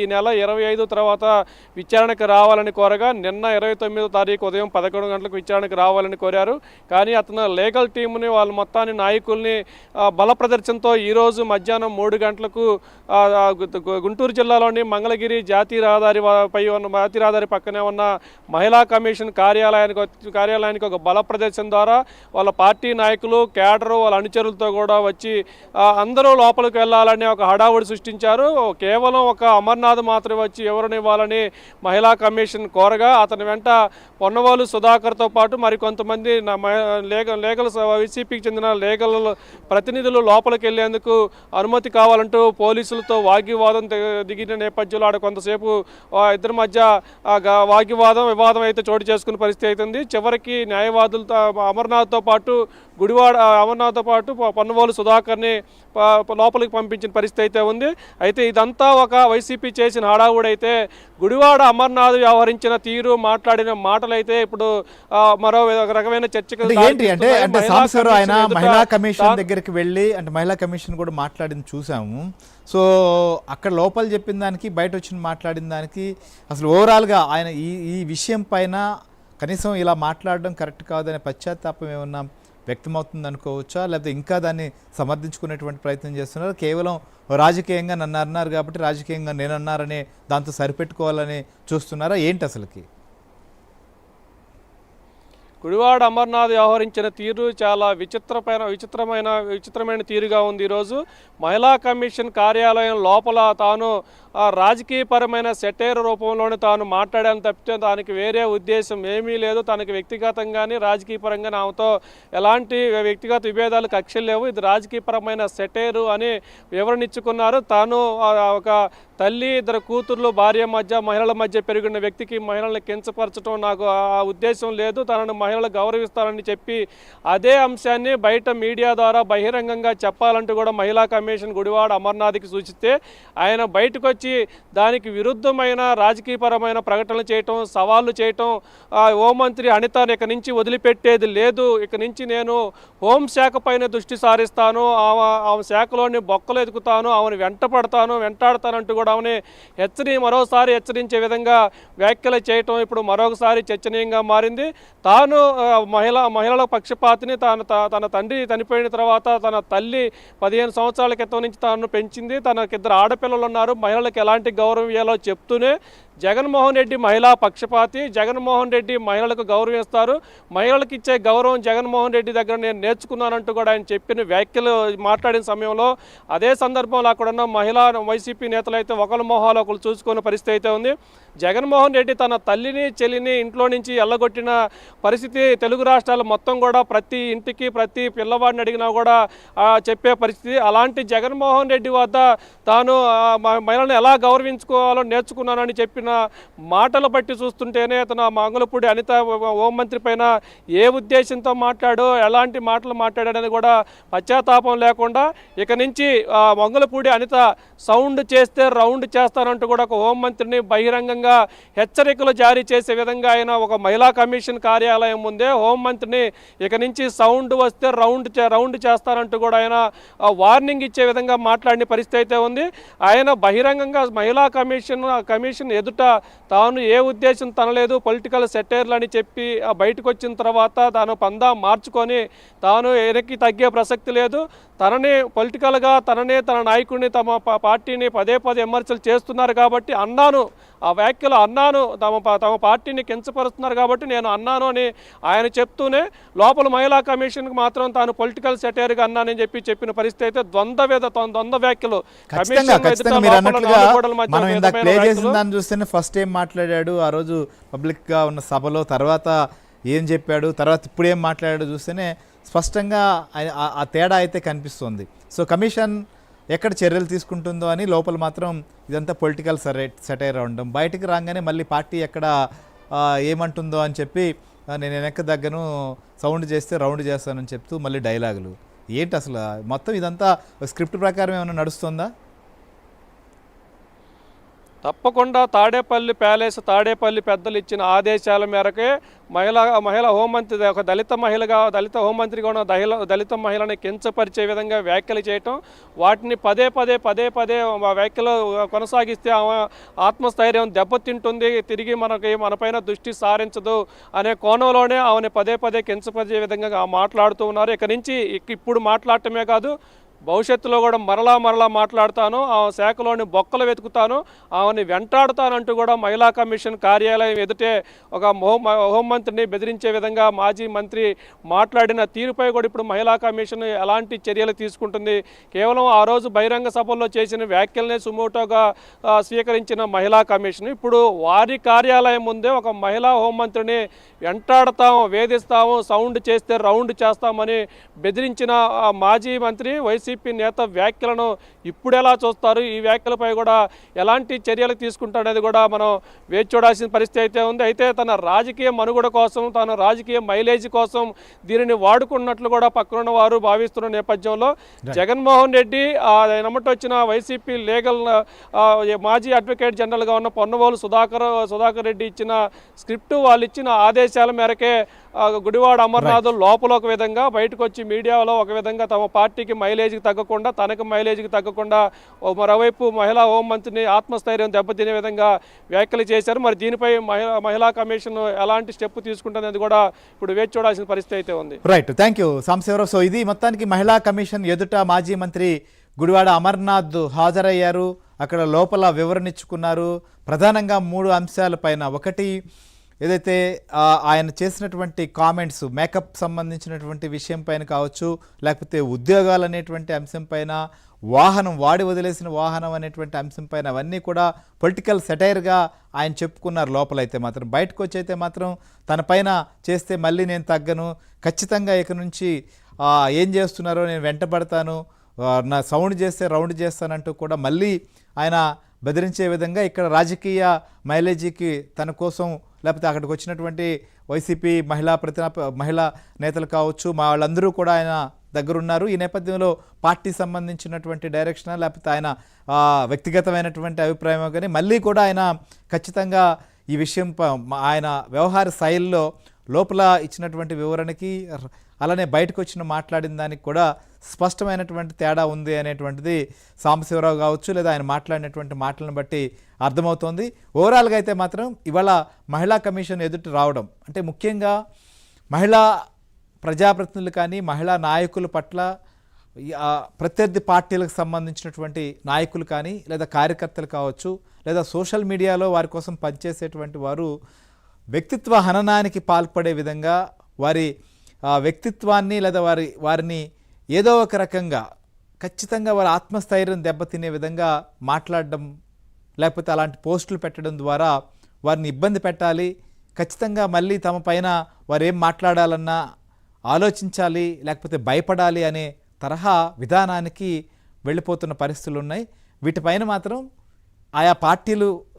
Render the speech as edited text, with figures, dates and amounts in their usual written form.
ఈ నెల 25 తర్వాత విచారణకు రావాలని కోరగా నిన్న 29వ తారీఖు ఉదయం 11 గంటలకు విచారణకు రావాలని కోరారు. కానీ అతను లీగల్ టీముని వాళ్ళ మొత్తాన్ని నాయకుల్ని బల ప్రదర్శనతో ఈరోజు మధ్యాహ్నం 3 గంటలకు గుంటూరు జిల్లాలోని మంగళగిరి జాతీయ రహదారి పక్కనే ఉన్న మహిళా కమిషన్ కార్యాలయానికి ఒక బల ప్రదర్శన ద్వారా వాళ్ళ పార్టీ నాయకులు కేడరు వాళ్ళ అనుచరులతో కూడా వచ్చి అందరూ లోపలికి వెళ్ళాలని ఒక హడావుడి సృష్టించారు. కేవలం ఒక అమర్నాథ్ మాత్రమే వచ్చి ఎవరినివ్వాలని మహిళా కమిషన్ కోరగా అతని వెంట పొన్నవాళ్ళు సుధాకర్తో పాటు మరికొంతమంది లీగల్ వైసీపీకి చెందిన లీగల్ ప్రతినిధులు లోపలికి వెళ్లేందుకు అనుమతి కావాలంటూ పోలీసులతో వాగ్వివాదం దిగిన నేపథ్యంలో ఆడ కొంతసేపు ఇద్దరి మధ్య వివాదం అయితే చోటు చేసుకునే పరిస్థితి అవుతుంది. చివరికి న్యాయవాదులతో అమర్నాథ్తో పాటు పొన్నవాళ్ళు సుధాకర్ని లోపలికి పంపించిన పరిస్థితి అయితే ఉంది. అయితే ఇదంతా ఒక వైసీపీ చేసిన హడావుడైతే గుడివాడ అమర్నాథ్ వ్యవహరించిన తీరు మాట్లాడిన మాటలైతే ఇప్పుడు మరో రకమైన చర్చకు ఆయన మహిళా కమిషన్ దగ్గరికి వెళ్ళి అంటే మహిళా కమిషన్ కూడా మాట్లాడింది చూసాము. సో అక్కడ లోపల చెప్పిన దానికి బయట వచ్చి మాట్లాడిన దానికి అసలు ఓవరాల్గా ఆయన ఈ విషయం పైన కనీసం ఇలా మాట్లాడడం కరెక్ట్ కాదనే పశ్చాత్తాపం ఏమన్నా వ్యక్తమవుతుంది అనుకోవచ్చా, లేకపోతే ఇంకా దాన్ని సమర్థించుకునేటువంటి ప్రయత్నం చేస్తున్నారు? కేవలం రాజకీయంగా నన్ను అన్నారు కాబట్టి రాజకీయంగా నేను అన్నారనే దాంతో సరిపెట్టుకోవాలని చూస్తున్నారా ఏంటి అసలుకి? గుడివాడ అమర్నాథ్ వ్యవహరించిన తీరు చాలా విచిత్రమైన తీరుగా ఉంది. ఈరోజు మహిళా కమిషన్ కార్యాలయం లోపల తాను రాజకీయపరమైన సెటైర్ రూపంలోనే తాను మాట్లాడాను తప్పితే దానికి వేరే ఉద్దేశం ఏమీ లేదు. తనకి వ్యక్తిగతంగానే రాజకీయపరంగా ఆమెతో ఎలాంటి వ్యక్తిగత విభేదాలు కక్షలు లేవు, ఇది రాజకీయపరమైన సెటైరు అని వివరణించుకున్నారు. తాను ఒక తల్లి, ఇద్దరు కూతుర్లు, భార్య మధ్య మహిళల మధ్య పెరిగిన వ్యక్తికి మహిళల్ని కించపరచడం నాకు ఆ ఉద్దేశం లేదు, తనను మహిళలు గౌరవిస్తారని చెప్పి అదే అంశాన్ని బయట మీడియా ద్వారా బహిరంగంగా చెప్పాలంటూ కూడా మహిళా కమిషన్ గుడివాడ అమర్నాథ్కి సూచిస్తే ఆయన బయటకు వచ్చి దానికి విరుద్ధమైన రాజకీయపరమైన ప్రకటనలు చేయటం, సవాళ్లు చేయటం, హోంమంత్రి అనితను ఇక నుంచి వదిలిపెట్టేది లేదు, ఇక నుంచి నేను హోంశాఖ పైన దృష్టి సారిస్తాను, ఆమె శాఖలోని బొక్కలు ఎదుగుతాను, ఆమెను వెంటాడతానంటూ కూడా ఆమెని మరోసారి హెచ్చరించే విధంగా వ్యాఖ్యలు చేయటం ఇప్పుడు మరొకసారి చర్చనీయంగా మారింది. తాను మహిళల పక్షపాతిని, తన తండ్రి చనిపోయిన తర్వాత తన తల్లి 15 సంవత్సరాల క్రితం నుంచి తాను పెంచింది, తనకిద్దరు ఆడపిల్లలు ఉన్నారు, మహిళలకు ఎలాంటి గౌరవం ఇవ్వాలో చెప్తూనే జగన్మోహన్ రెడ్డి మహిళా పక్షపాతి, జగన్మోహన్ రెడ్డి మహిళలకు గౌరవం ఇస్తారు, మహిళలకు ఇచ్చే గౌరవం జగన్మోహన్ రెడ్డి దగ్గర నేను నేర్చుకున్నానంటూ కూడా ఆయన చెప్పిన వ్యాఖ్యలు మాట్లాడిన సమయంలో అదే సందర్భంలో అక్కడున్న మహిళా వైసీపీ నేతలు అయితే ఒకరి మొహాలు ఒకరు చూసుకునే పరిస్థితి అయితే ఉంది. జగన్మోహన్ రెడ్డి తన తల్లిని చెల్లిని ఇంట్లో నుంచి ఎల్లగొట్టిన పరిస్థితి తెలుగు రాష్ట్రాలు మొత్తం కూడా ప్రతి ఇంటికి ప్రతి పిల్లవాడిని అడిగినా కూడా చెప్పే పరిస్థితి. అలాంటి జగన్మోహన్ రెడ్డి వద్ద తాను మహిళలను ఎలా గౌరవించుకోవాలో నేర్చుకున్నానని చెప్పిన మాటలు బట్టి చూస్తుంటేనే తన మంగళపూడి అనిత హోంమంత్రి పైన ఏ ఉద్దేశంతో మాట్లాడో ఎలాంటి మాటలు మాట్లాడాడని కూడా పశ్చాత్తాపం లేకుండా ఇక నుంచి మంగళపూడి అనిత సౌండ్ చేస్తే రౌండ్ చేస్తానంటూ కూడా ఒక హోంమంత్రిని బహిరంగంగా హెచ్చరికలు జారీ చేసే విధంగా ఆయన ఒక మహిళా కమిషన్ కార్యాలయం ముందే హోంమంత్రిని ఇక నుంచి సౌండ్ వస్తే రౌండ్ చేస్తానంటూ కూడా ఆయన వార్నింగ్ ఇచ్చే విధంగా మాట్లాడిన పరిస్థితి అయితే ఉంది. ఆయన బహిరంగంగా మహిళా కమిషన్ ఎదుట తాను ఏ ఉద్దేశం తనలేదు, పొలిటికల్ సెటైర్లు అని చెప్పి బయటకు వచ్చిన తర్వాత తాను పందా మార్చుకొని తాను వెనక్కి తగ్గే ప్రసక్తి లేదు, తనని పొలిటికల్గా తన నాయకుడిని తమ పార్టీని పదే విమర్శలు చేస్తున్నారు కాబట్టి అన్నాను, ఆ వ్యాఖ్యలు అన్నాను, తమ పార్టీని కించపరుస్తున్నారు కాబట్టి నేను అన్నాను అని ఆయన చెప్తూనే లోపల మహిళా కమిషన్కి మాత్రం తాను పొలిటికల్ సెటైర్గా అన్నానని చెప్పిన పరిస్థితి అయితే ద్వంద్వ వ్యాఖ్యలు చూస్తేనే ఫస్ట్ ఏం మాట్లాడాడు ఆ రోజు పబ్లిక్గా ఉన్న సభలో, తర్వాత ఏం చెప్పాడు, తర్వాత ఇప్పుడు ఏం మాట్లాడాడు చూస్తేనే స్పష్టంగా ఆ తేడా అయితే కనిపిస్తుంది. సో కమిషన్ ఎక్కడ చర్యలు తీసుకుంటుందో అని లోపల మాత్రం ఇదంతా పొలిటికల్ సెటైర్ ఉండడం, బయటికి రాగానే మళ్ళీ పార్టీ ఎక్కడ ఏమంటుందో అని చెప్పి నేను వెనక్కి దగ్గను సౌండ్ చేస్తే రౌండ్ చేస్తానని చెప్తూ మళ్ళీ డైలాగులు ఏంటి అసలు మొత్తం ఇదంతా స్క్రిప్ట్ ప్రకారం ఏమైనా నడుస్తుందా? తప్పకుండా తాడేపల్లి ప్యాలెస్, తాడేపల్లి పెద్దలు ఇచ్చిన ఆదేశాల మేరకే మహిళ హోంమంత్రి, ఒక దళిత హోంమంత్రిగా ఉన్న దళిత మహిళని కించపరిచే విధంగా వ్యాఖ్యలు చేయటం, వాటిని పదే పదే వ్యాఖ్యలు కొనసాగిస్తే ఆమె ఆత్మస్థైర్యం దెబ్బతింటుంది, తిరిగి మనపైన దృష్టి సారించదు అనే కోణంలోనే ఆమెను పదే కించపరిచే విధంగా మాట్లాడుతూ ఉన్నారు. ఇక నుంచి ఇప్పుడు మాట్లాడటమే కాదు, భవిష్యత్తులో కూడా మరలా మాట్లాడతాను, ఆ శాఖలోని బొక్కలు వెతుకుతాను, ఆమెని వెంటాడుతానంటూ కూడా మహిళా కమిషన్ కార్యాలయం ఎదుటే ఒక హోంమంత్రిని బెదిరించే విధంగా మాజీ మంత్రి మాట్లాడిన తీరుపై కూడా ఇప్పుడు మహిళా కమిషన్ ఎలాంటి చర్యలు తీసుకుంటుంది? కేవలం ఆ రోజు బహిరంగ సభల్లో చేసిన వ్యాఖ్యలనే సుమోటోగా స్వీకరించిన మహిళా కమిషన్ ఇప్పుడు వారి కార్యాలయం ముందే ఒక మహిళా హోంమంత్రిని వెంటాడతాము, వేధిస్తాము, సౌండ్ చేస్తే రౌండ్ చేస్తామని బెదిరించిన మాజీ మంత్రి వైసీపీ నేత వ్యాఖ్యలను ఇప్పుడు ఎలా చూస్తారు? ఈ వ్యాఖ్యలపై కూడా ఎలాంటి చర్యలు తీసుకుంటారనేది కూడా మనం వేచి చూడాల్సిన పరిస్థితి అయితే ఉంది. అయితే తన రాజకీయ మనుగడ కోసం, తన రాజకీయ మైలేజ్ కోసం దీనిని వాడుకున్నట్లు కూడా పక్కనున్న వారు భావిస్తున్న నేపథ్యంలో జగన్మోహన్ రెడ్డి నమ్మటొచ్చిన వైసీపీ లీగల్ మాజీ అడ్వకేట్ జనరల్గా ఉన్న పొన్నవోలు సుధాకర్ రెడ్డి ఇచ్చిన స్క్రిప్ట్, వాళ్ళు ఇచ్చిన ఆదేశాల మేరకే గుడివాడ అమర్నాథ్ లోపల ఒక విధంగా, బయటకు వచ్చి మీడియాలో ఒక విధంగా తమ పార్టీకి మైలేజ్కి తగ్గకుండా, తనకు మైలేజ్కి తగ్గకుండా మరోవైపు మహిళా హోంమంత్రిని ఆత్మస్థైర్యం దెబ్బతినే విధంగా వ్యాఖ్యలు చేశారు. మరి దీనిపై మహిళా కమిషన్ ఎలాంటి స్టెప్ తీసుకుంటుందనేది కూడా ఇప్పుడు వేచి చూడాల్సిన పరిస్థితి అయితే ఉంది. Right, thank you Sambasivarao. So ఇది మొత్తానికి మహిళా కమిషన్ ఎదుట మాజీ మంత్రి గుడివాడ అమర్నాథ్ హాజరయ్యారు. అక్కడ లోపల వివరణ ఇచ్చుకున్నారు. ప్రధానంగా 3 అంశాలపైన, ఒకటి ఏదైతే ఆయన చేసినటువంటి కామెంట్స్ మేకప్ సంబంధించినటువంటి విషయం పైన కావచ్చు, లేకపోతే ఉద్యోగాలు అనేటువంటి అంశం పైన, వాహనం వాడి వదిలేసిన వాహనం అనేటువంటి అంశం పైన, అవన్నీ కూడా పొలిటికల్ సెటైర్గా ఆయన చెప్పుకున్నారు లోపలైతే మాత్రం. బయటకు వచ్చి అయితే మాత్రం తన పైన చేస్తే మళ్ళీ నేను తగ్గను, ఖచ్చితంగా ఇక నుంచి ఏం చేస్తున్నారో నేను వెంటబడతాను, నా సౌండ్ చేస్తే రౌండ్ చేస్తానంటూ కూడా మళ్ళీ ఆయన బెదిరించే విధంగా ఇక్కడ రాజకీయ మైలేజీకి తన కోసం, లేకపోతే అక్కడికి వచ్చినటువంటి వైసీపీ మహిళా నేతలు కావచ్చు, మా వాళ్ళందరూ కూడా ఆయన దగ్గరున్నారు. ఈ నేపథ్యంలో పార్టీ సంబంధించినటువంటి డైరెక్షన్, లేకపోతే ఆయన వ్యక్తిగతమైనటువంటి అభిప్రాయం, కానీ మళ్ళీ కూడా ఆయన ఖచ్చితంగా ఈ విషయం ఆయన వ్యవహార శైలిలో లోపల ఇచ్చినటువంటి వివరణకి, అలానే బయటకు వచ్చిన మాట్లాడిన దానికి కూడా స్పష్టమైనటువంటి తేడా ఉంది అనేటువంటిది సాంబశివరావు కావచ్చు, లేదా ఆయన మాట్లాడినటువంటి మాటలను బట్టి అర్థమవుతోంది. ఓవరాల్గా అయితే మాత్రం ఇవాళ మహిళా కమిషన్ ఎదుటి రావడం అంటే ముఖ్యంగా మహిళా ప్రజాప్రతినిధులు కానీ, మహిళా నాయకుల పట్ల ప్రత్యర్థి పార్టీలకు సంబంధించినటువంటి నాయకులు కానీ, లేదా కార్యకర్తలు కావచ్చు, లేదా సోషల్ మీడియాలో వారి కోసం పనిచేసేటువంటి వారు వ్యక్తిత్వ హననానికి పాల్పడే విధంగా వారి వ్యక్తిత్వాన్ని, లేదా వారిని ఏదో ఒక రకంగా ఖచ్చితంగా వారి ఆత్మస్థైర్యం దెబ్బతినే విధంగా మాట్లాడడం, లేకపోతే అలాంటి పోస్టులు పెట్టడం ద్వారా వారిని ఇబ్బంది పెట్టాలి, ఖచ్చితంగా మళ్ళీ తమ పైన వారు ఏం మాట్లాడాలన్నా ఆలోచించాలి, లేకపోతే భయపడాలి అనే తరహా విధానానికి వెళ్ళిపోతున్న పరిస్థితులు ఉన్నాయి. వీటిపైన మాత్రం ఆయా పార్టీలు